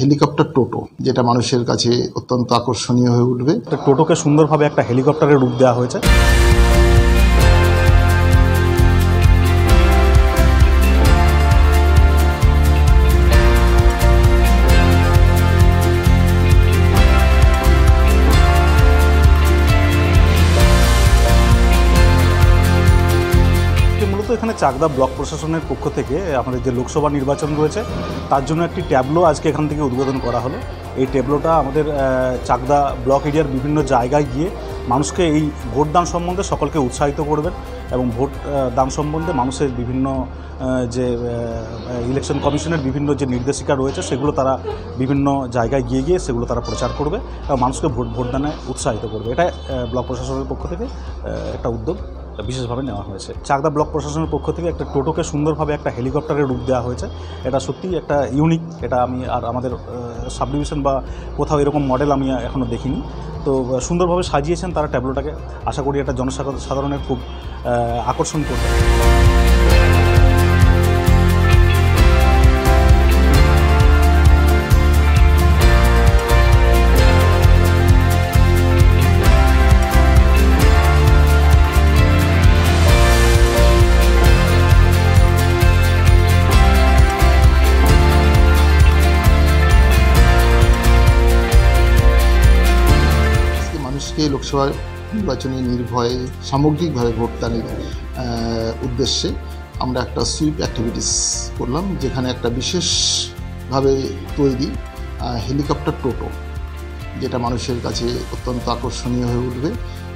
Helicopter টোটো, যেটা মানুষের কাছে অত্যন্ত আকর্ষণীয় হয়ে উঠবে। টোটোকে সুন্দরভাবে একটা হেলিকপ্টারের রূপ দেওয়া হয়েছে। মূলত এখানে চাকদা ব্লক প্রশাসনের পক্ষ থেকে আমাদের যে লোকসভা নির্বাচন রয়েছে তার জন্য একটি ট্যাবলো আজকে এখান থেকে উদ্বোধন করা হলো। এই ট্যাবলোটা আমাদের চাকদা ব্লক এরিয়ার বিভিন্ন জায়গায় গিয়ে মানুষকে এই ভোটদান সম্বন্ধে সকলকে উৎসাহিত করবেন এবং ভোট দান সম্বন্ধে মানুষের বিভিন্ন যে ইলেকশন কমিশনের বিভিন্ন যে নির্দেশিকা রয়েছে সেগুলো তারা বিভিন্ন জায়গায় গিয়ে গিয়ে সেগুলো তারা প্রচার করবে এবং মানুষকে ভোটদানে উৎসাহিত করবে। এটা ব্লক প্রশাসনের পক্ষ থেকে একটা উদ্যোগ বিশেষভাবে নেওয়া হয়েছে। চাকদা ব্লক প্রশাসনের পক্ষ থেকে একটা টোটোকে সুন্দরভাবে একটা হেলিকপ্টারের রূপ দেওয়া হয়েছে। এটা সত্যিই একটা ইউনিক, এটা আমি আর আমাদের সাব ডিভিশন বা কোথাও এরকম মডেল আমি এখনও দেখিনি। তো সুন্দরভাবে সাজিয়েছেন তারা ট্যাবলোটাকে। আশা করি এটা জনসাধারণের খুব আকর্ষণ করবে। লোকসভা নির্বাচনে নির্ভয়ে সামগ্রিকভাবে ভোটদানের উদ্দেশ্যে আমরা একটা সুইপ অ্যাক্টিভিটিস করলাম, যেখানে একটা বিশেষভাবে তৈরি হেলিকপ্টার টোটো, যেটা মানুষের কাছে অত্যন্ত আকর্ষণীয় হয়ে উঠবে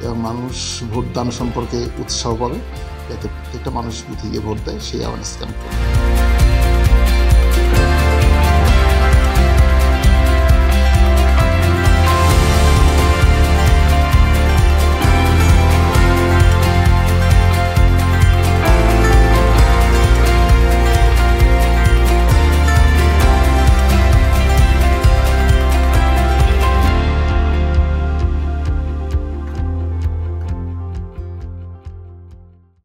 এবং মানুষ ভোটদান সম্পর্কে উৎসাহ পাবে, যাতে প্রত্যেকটা মানুষ বুথে গিয়ে ভোট দেয় সেই অ্যাওয়ারনেস ক্যাম্পেইন।